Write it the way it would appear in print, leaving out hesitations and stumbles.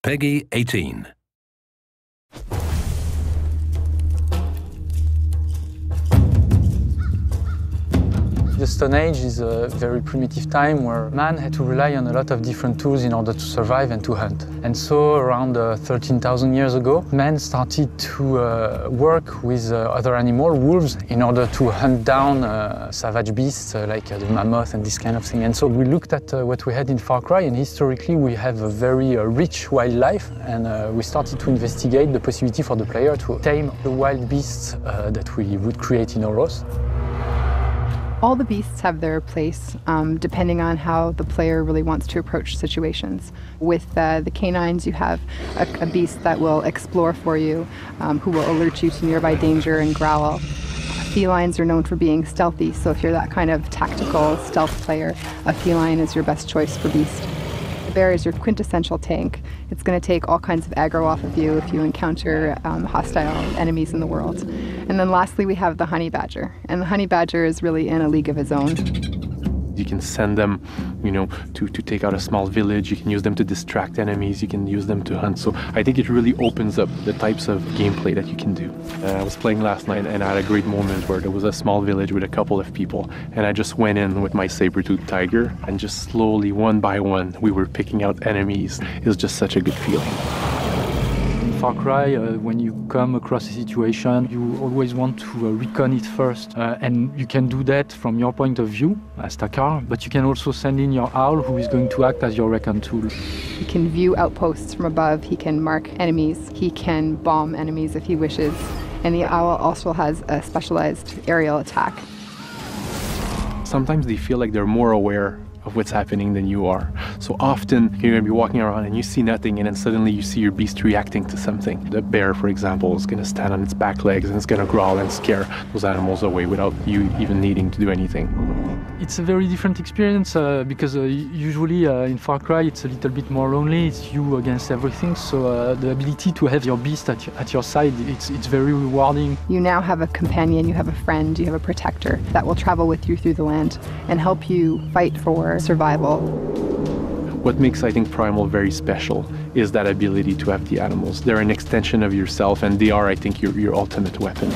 Peggy 18. The Stone Age is a very primitive time where man had to rely on a lot of different tools in order to survive and to hunt. And so around 13,000 years ago, man started to work with other animals, wolves, in order to hunt down savage beasts like the mammoth and this kind of thing. And so we looked at what we had in Far Cry, and historically we have a very rich wildlife, and we started to investigate the possibility for the player to tame the wild beasts that we would create in Oros. All the beasts have their place, depending on how the player really wants to approach situations. With the canines, you have a beast that will explore for you, who will alert you to nearby danger and growl. Felines are known for being stealthy, so if you're that kind of tactical stealth player, a feline is your best choice for beast. The bear is your quintessential tank. It's going to take all kinds of aggro off of you if you encounter hostile enemies in the world. And then lastly, we have the honey badger. And the honey badger is really in a league of his own. You can send them, to take out a small village. You can use them to distract enemies. You can use them to hunt. So I think it really opens up the types of gameplay that you can do. I was playing last night and I had a great moment where there was a small village with a couple of people. And I just went in with my saber-toothed tiger and just slowly, one by one, we were picking out enemies. It was just such a good feeling. Far Cry, when you come across a situation, you always want to recon it first. And you can do that from your point of view as Takar, but you can also send in your owl, who is going to act as your recon tool. He can view outposts from above, he can mark enemies, he can bomb enemies if he wishes, and the owl also has a specialized aerial attack. Sometimes they feel like they're more aware of what's happening than you are. So often you're going to be walking around and you see nothing, and then suddenly you see your beast reacting to something. The bear, for example, is going to stand on its back legs and it's going to growl and scare those animals away without you even needing to do anything. It's a very different experience because usually in Far Cry it's a little bit more lonely. It's you against everything. So the ability to have your beast at your side, it's very rewarding. You now have a companion, you have a friend, you have a protector that will travel with you through the land and help you fight for survival. What makes, I think, Primal very special is that ability to have the animals. They're an extension of yourself, and they are, I think, your ultimate weapon.